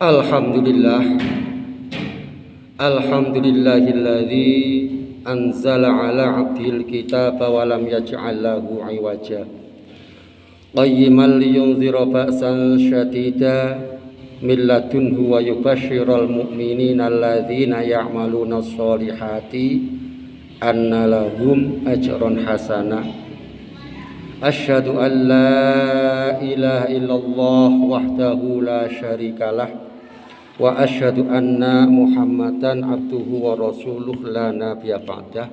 Alhamdulillah, alhamdulillahilladzi anzala ala abdil kitaba wa lam yaj'al lahu iwaja qayyiman liyunzira ba'san syadida min ladunhu wa yubashshiral mu'minina alladzina ya'maluna sholihati anna lahum ajran hasanah. Asyhadu an la ilaha illallah wahdahu la syarikalah wa asyhadu anna Muhammadan abduhu wa rasuluh la nabiyya ba'dah.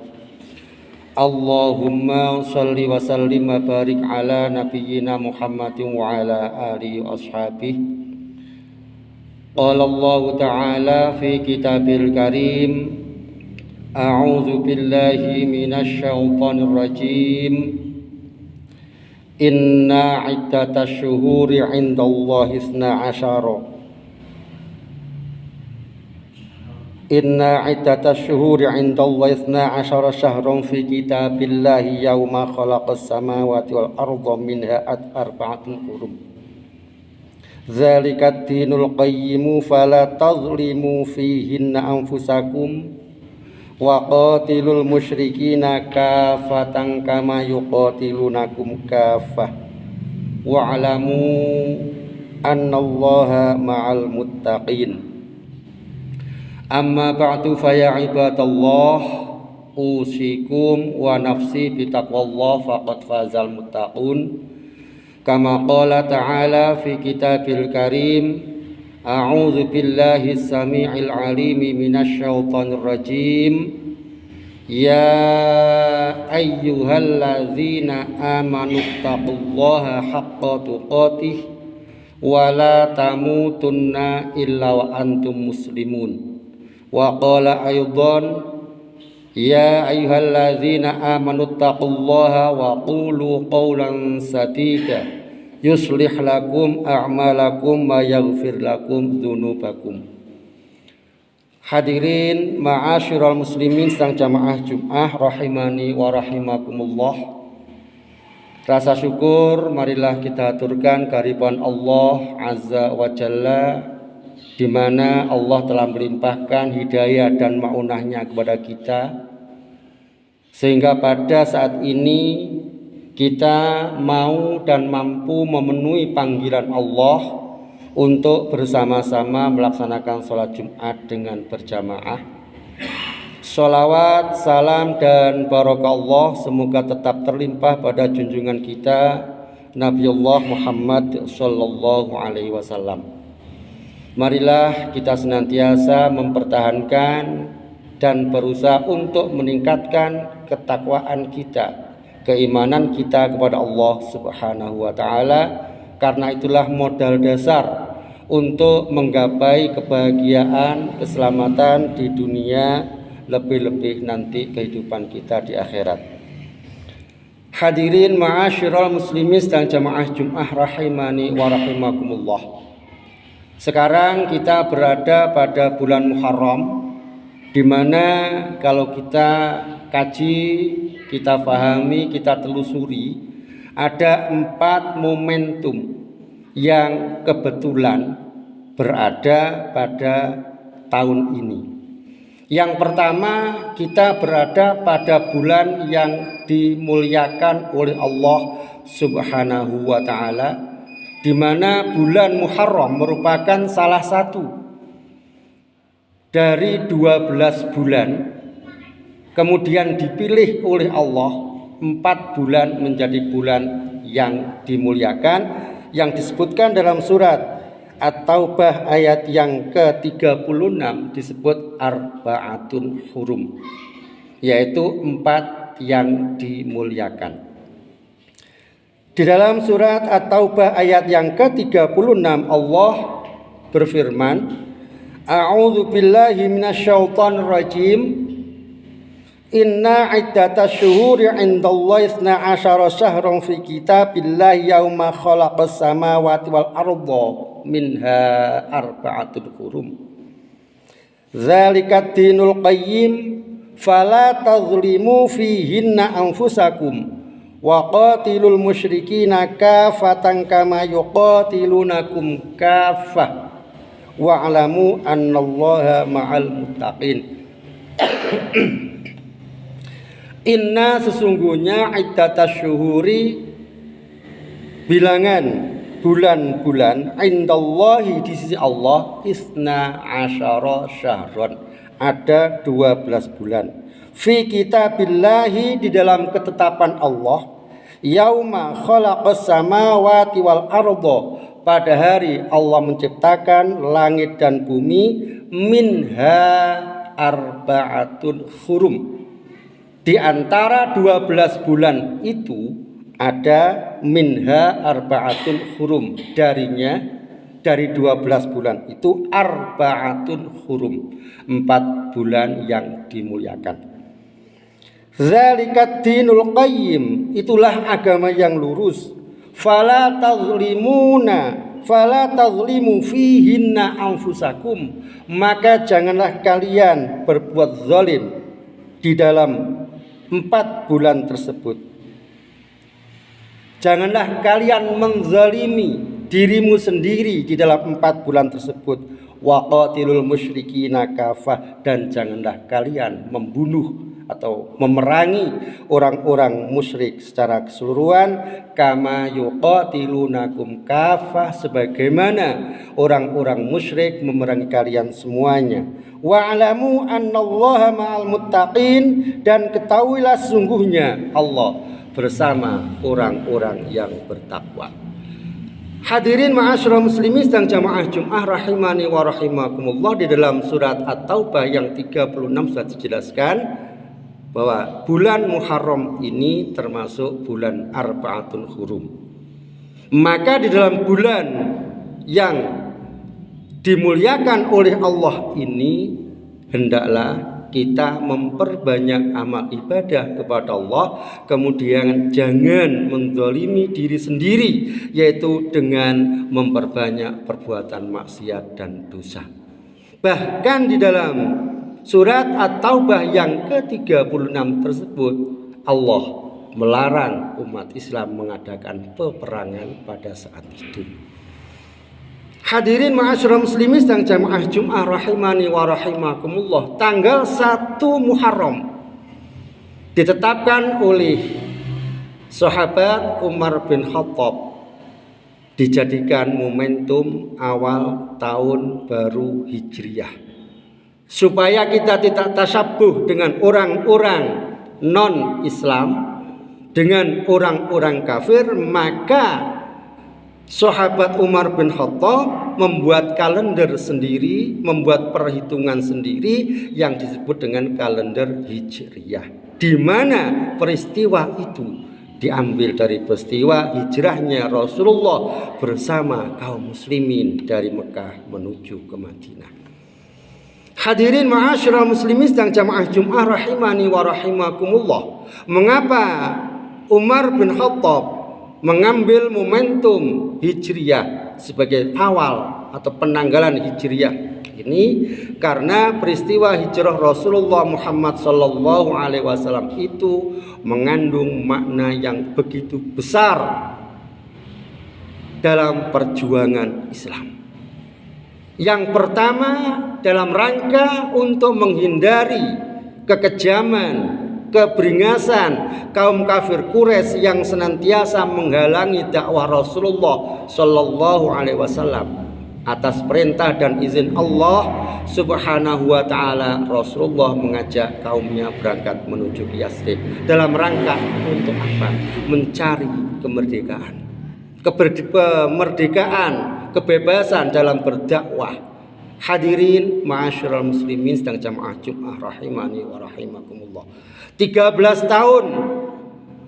Allahumma shalli wa sallim wa barik ala nabiyyina Muhammadin wa ala alihi wa ashabihi. Qala Allah ta'ala fi kitabil karim, a'udzu billahi minasy syaithanir rajim. Inna iddatash syuhuri 'indallahi 12 Inna iddatash syuhuri 'indallahi 12 syahran fi kitabillahi yauma khalaqas samawati wal arda minha arba'atun hurum. Dzalika ad-dinul qayyimu fala tadhlimu fihinna anfusakum wa qatilul musyrikina kafatan kama yuqatilunakum kafah wa'lamu annallaha ma'al muttaqin. Amma ba'du fa ya ibadallah, usikum wa nafsi bitaqwallah faqad fazal muttaqun. Kama qala ta'ala fi kitabil karim, a'udzu billahi samii'il 'alimi minasy syaithanir rajim. Ya ayyuhalladzina amanu taqullaha haqqa tuqatih wa la tamutunna illa wa antum muslimun. Wa qala aydan, ya ayyuhalladzina amanu taqullaha wa qulu qawlan sadida yuslih lakum a'malakum wa yaghfir lakum dzunubakum. Hadirin ma'asyiral muslimin sedang jamaah Jumat rahimani wa rahimakumullah. Rasa syukur marilah kita aturkan kehadiran Allah azza wa jalla, di mana Allah telah melimpahkan hidayah dan ma'unahnya kepada kita, sehingga pada saat ini kita mau dan mampu memenuhi panggilan Allah untuk bersama-sama melaksanakan sholat Jumat dengan berjamaah. Sholawat, salam dan barokallah semoga tetap terlimpah pada junjungan kita Nabiullah Muhammad sallallahu alaihi wasallam. Marilah kita senantiasa mempertahankan dan berusaha untuk meningkatkan ketakwaan kita, keimanan kita kepada Allah Subhanahu wa taala, karena itulah modal dasar untuk menggapai kebahagiaan, keselamatan di dunia, lebih-lebih nanti kehidupan kita di akhirat. Hadirin ma'asyiral muslimin sedang jamaah Jumat rahimani wa rahimakumullah. Sekarang kita berada pada bulan Muharram, di mana kalau kita kaji, kita pahami, kita telusuri, ada 4 momentum yang kebetulan berada pada tahun ini. Yang pertama, kita berada pada bulan yang dimuliakan oleh Allah Subhanahu wa taala, di mana bulan Muharram merupakan salah satu dari 12 bulan, kemudian dipilih oleh Allah 4 bulan menjadi bulan yang dimuliakan, yang disebutkan dalam surat At-Taubah ayat yang ke-36 disebut arba'atun hurum, yaitu 4 yang dimuliakan. Di dalam surat At-Taubah ayat yang ke-36 Allah berfirman, a'udzu billahi minasy syaithanir rajim. Inna iddatash syuhuri 'indallahi 12 syahran fi kitabillahi yauma khalaqas samawati wal arda minha arba'atun hurum. Dzalika ad-dinul qayyim fala tadhlimu fihinna anfusakum wa qatilul musyrikina kafatan kama yuqatilunakum kafah wa'lamu annallaha ma'al muttaqin. Inna sesungguhnya iddatash syuhuri bilangan bulan-bulan indallahi di sisi Allah isna asyara syahron, ada 12 bulan. Fi kitabillahi di dalam ketetapan Allah, yauma khalaqas samawati wal arda, pada hari Allah menciptakan langit dan bumi, minha arba'atun hurum, di antara 12 bulan itu ada minha arba'atun hurum, dari 12 bulan itu arba'atun hurum, 4 bulan yang dimuliakan. Zalikat dinul qayyim, itulah agama yang lurus. Fala tazlimu fihinna anfusakum, maka janganlah kalian berbuat zalim di dalam 4 bulan tersebut. Janganlah kalian menzalimi dirimu sendiri di dalam 4 bulan tersebut. Wa qatilul musyrikina kafah, dan janganlah kalian membunuh atau memerangi orang-orang musyrik secara keseluruhan, kama yuqatilunakum kafah, sebagaimana orang-orang musyrik memerangi kalian semuanya. Wa'lamu annallaha ma'al muttaqin, dan ketahuilah sungguhnya Allah bersama orang-orang yang bertakwa. Hadirin ma'asyiral muslimin sedang jamaah Jumat rahimani wa rahimakumullah, di dalam surat At-Taubah yang 36 sudah dijelaskan bahwa bulan Muharram ini termasuk bulan arba'atun hurum. Maka di dalam bulan yang dimuliakan oleh Allah ini, hendaklah kita memperbanyak amal ibadah kepada Allah, kemudian jangan menzalimi diri sendiri, yaitu dengan memperbanyak perbuatan maksiat dan dosa. Bahkan di dalam surat At-Taubah yang ke-36 tersebut, Allah melarang umat Islam mengadakan peperangan pada saat itu. Hadirin ma'asyiral muslimin sedang jamaah Jumat rahimani wa rahimakumullah, tanggal 1 Muharram ditetapkan oleh sahabat Umar bin Khattab dijadikan momentum awal tahun baru Hijriyah, supaya kita tidak tasyabuh dengan orang-orang non-Islam, dengan orang-orang kafir. Maka sahabat Umar bin Khattab membuat kalender sendiri, membuat perhitungan sendiri yang disebut dengan kalender Hijriyah, di mana peristiwa itu diambil dari peristiwa hijrahnya Rasulullah bersama kaum muslimin dari Mekah menuju ke Madinah. Hadirin ma'asyiral muslimin sedang jamaah Jumat rahimani wa rahimakumullah, mengapa Umar bin Khattab mengambil momentum Hijriyah sebagai awal atau penanggalan Hijriyah ini? Karena peristiwa hijrah Rasulullah Muhammad sallallahu alaihi wasallam itu mengandung makna yang begitu besar dalam perjuangan Islam. Yang pertama, dalam rangka untuk menghindari kekejaman, keberingasan kaum kafir Quraisy yang senantiasa menghalangi dakwah Rasulullah sallallahu alaihi wasallam. Atas perintah dan izin Allah Subhanahu wa taala, Rasulullah mengajak kaumnya berangkat menuju ke Yathrib dalam rangka untuk apa? Mencari kemerdekaan. Kemerdekaan, kebebasan dalam berdakwah. Hadirin ma'asyiral muslimin sedang jamaah Jumat rahimani wa rahimakumullah, 13 tahun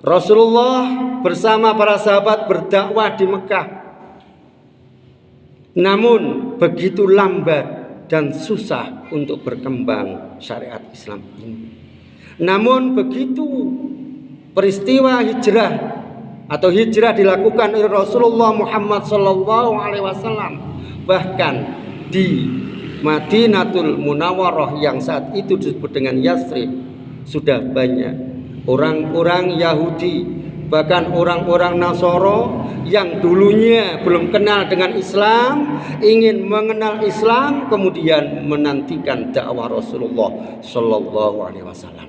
Rasulullah bersama para sahabat berdakwah di Mekah, namun begitu lambat dan susah untuk berkembang syariat Islam ini. Namun begitu peristiwa hijrah atau hijrah dilakukan oleh Rasulullah Muhammad sallallahu alaihi wasallam, bahkan di Madinatul Munawwarah yang saat itu disebut dengan Yathrib, sudah banyak orang-orang Yahudi Bahkan orang-orang Nasoro yang dulunya belum kenal dengan Islam, ingin mengenal Islam, kemudian menantikan dakwah Rasulullah Sallallahu Alaihi Wasallam.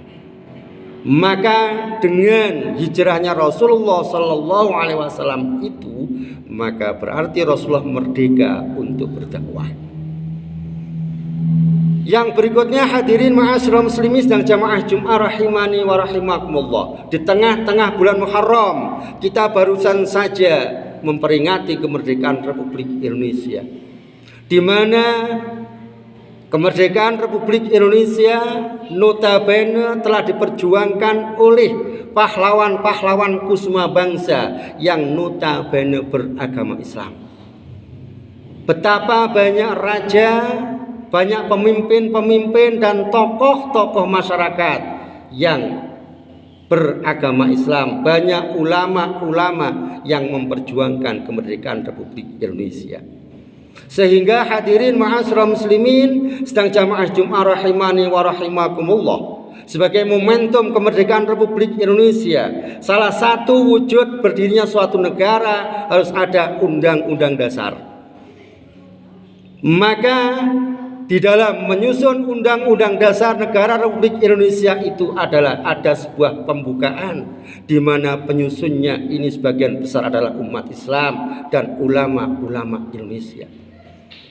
Maka dengan hijrahnya Rasulullah Sallallahu Alaihi Wasallam itu, maka berarti Rasulullah merdeka untuk berdakwah. Yang berikutnya, hadirin ma'asyiral muslimin dan jamaah Jumat rahimani wa rahimakumullah. Di tengah-tengah bulan Muharram, kita barusan saja memperingati kemerdekaan Republik Indonesia, di mana kemerdekaan Republik Indonesia notabene telah diperjuangkan oleh pahlawan-pahlawan kusuma bangsa yang notabene beragama Islam. Betapa banyak raja, banyak pemimpin-pemimpin dan tokoh-tokoh masyarakat yang beragama Islam, banyak ulama-ulama yang memperjuangkan kemerdekaan Republik Indonesia. Sehingga hadirin ma'asyiral muslimin sedang jamaah Jumat rahimani wa rahimakumullah, sebagai momentum kemerdekaan Republik Indonesia, salah satu wujud berdirinya suatu negara harus ada undang-undang dasar. Maka di dalam menyusun Undang-Undang Dasar Negara Republik Indonesia itu adalah ada sebuah pembukaan di mana penyusunnya ini sebagian besar adalah umat Islam dan ulama-ulama Indonesia.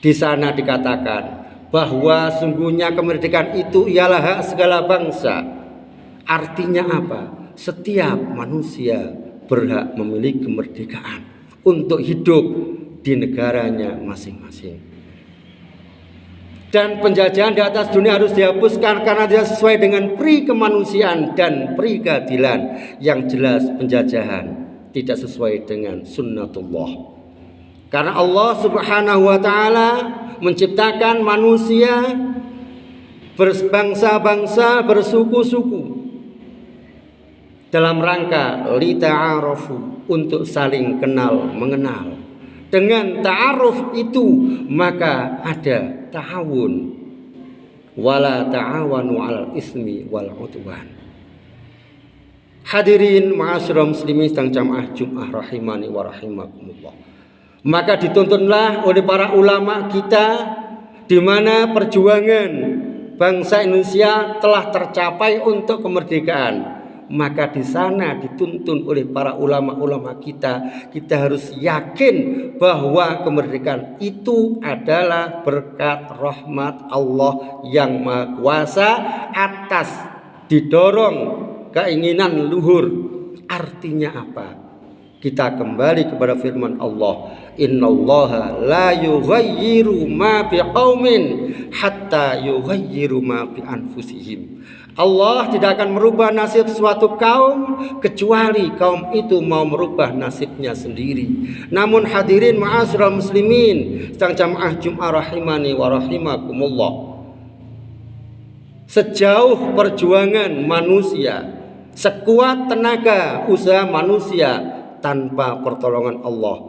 Di sana dikatakan bahwa sungguhnya kemerdekaan itu ialah hak segala bangsa. Artinya apa? Setiap manusia berhak memiliki kemerdekaan untuk hidup di negaranya masing-masing. Dan penjajahan di atas dunia harus dihapuskan karena dia sesuai dengan pri kemanusiaan dan pri keadilan. Yang jelas penjajahan tidak sesuai dengan sunnatullah. Karena Allah Subhanahu wa ta'ala menciptakan manusia berbangsa-bangsa, bersuku-suku dalam rangka lita'arufu, untuk saling kenal mengenal. Dengan ta'aruf itu maka ada ta'awun, wala ta'awanu 'alal ismi wal 'udwan. Hadirin ma'asyiral muslimin dan jamaah Jumat rahimani wa rahimakumullah. Maka dituntunlah oleh para ulama kita, di mana perjuangan bangsa Indonesia telah tercapai untuk kemerdekaan. Maka di sana dituntun oleh para ulama-ulama kita harus yakin bahwa kemerdekaan itu adalah berkat rahmat Allah yang Maha Kuasa atas didorong keinginan luhur. Artinya apa? Kita kembali kepada firman Allah, innallaha la yughayyiru ma biqaumin hatta yughayyiru ma bi anfusihim. Allah tidak akan merubah nasib suatu kaum kecuali kaum itu mau merubah nasibnya sendiri. Namun hadirin ma'asyiral muslimin sedang jamaah Jumat rahimani wa rahimakumullah, sejauh perjuangan manusia, sekuat tenaga usaha manusia, tanpa pertolongan Allah,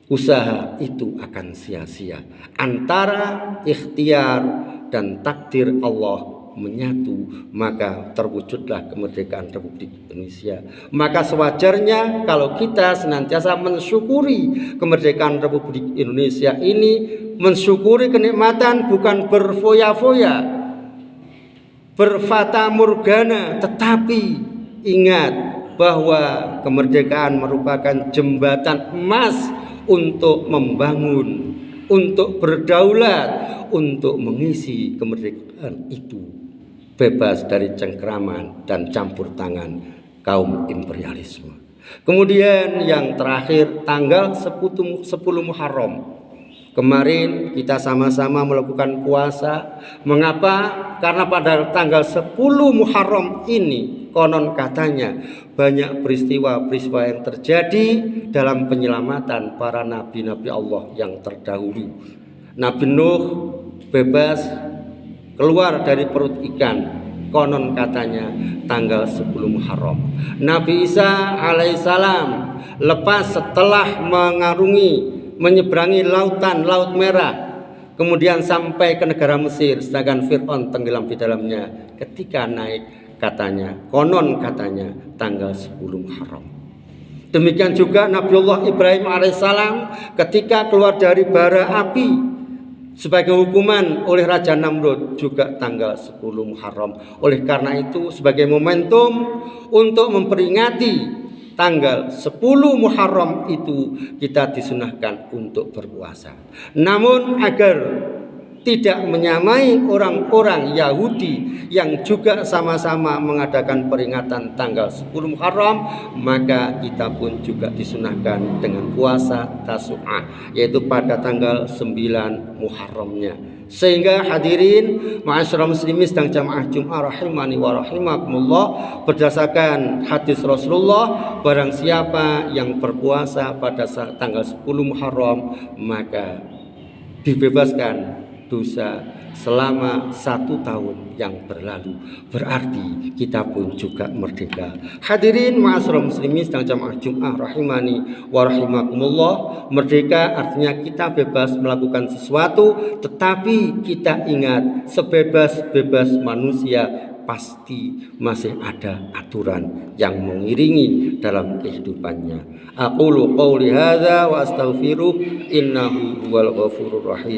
usaha itu akan sia-sia. Antara ikhtiar dan takdir Allah menyatu, maka terwujudlah kemerdekaan Republik Indonesia. Maka sewajarnya kalau kita senantiasa mensyukuri kemerdekaan Republik Indonesia ini, mensyukuri kenikmatan, bukan berfoya-foya, berfata morgana, tetapi ingat bahwa kemerdekaan merupakan jembatan emas untuk membangun, untuk berdaulat, untuk mengisi kemerdekaan itu bebas dari cengkraman dan campur tangan kaum imperialisme. Kemudian yang terakhir, tanggal 10 Muharram kemarin kita sama-sama melakukan puasa. Mengapa? Karena pada tanggal 10 Muharram ini konon katanya banyak peristiwa-peristiwa yang terjadi dalam penyelamatan para nabi-nabi Allah yang terdahulu. Nabi Nuh bebas keluar dari perut ikan, konon katanya tanggal 10 Muharram. Nabi Isa alaihissalam lepas setelah menyeberangi Laut Merah, kemudian sampai ke negara Mesir, sedangkan Fir'aun tenggelam di dalamnya. Ketika naik katanya, konon katanya tanggal 10 Muharram. Demikian juga Nabiullah Ibrahim alaihissalam ketika keluar dari bara api sebagai hukuman oleh Raja Namrud juga tanggal 10 Muharram. Oleh karena itu sebagai momentum untuk memperingati tanggal 10 Muharram itu kita disunahkan untuk berpuasa. Namun agar tidak menyamai orang-orang Yahudi yang juga sama-sama mengadakan peringatan tanggal 10 Muharram, maka kita pun juga disunahkan dengan puasa Tasu'ah, yaitu pada tanggal 9 Muharramnya. Sehingga hadirin ma'asyiral muslimin sedang jamaah Jumat rahimani wa rahimakumullah, berdasarkan hadis Rasulullah, barang siapa yang berpuasa pada tanggal 10 Muharram maka dibebaskan dosa selama 1 tahun yang berlalu. Berarti kita pun juga merdeka. Hadirin ma'asyiral muslimin sedang jamaah Jumat rahimani wa rahimakumullah, merdeka artinya kita bebas melakukan sesuatu, tetapi kita ingat sebebas-bebas manusia pasti masih ada aturan yang mengiringi dalam kehidupannya. Aqulu qouli hadza wa astaghfiruh innahu huwal ghafurur rahim.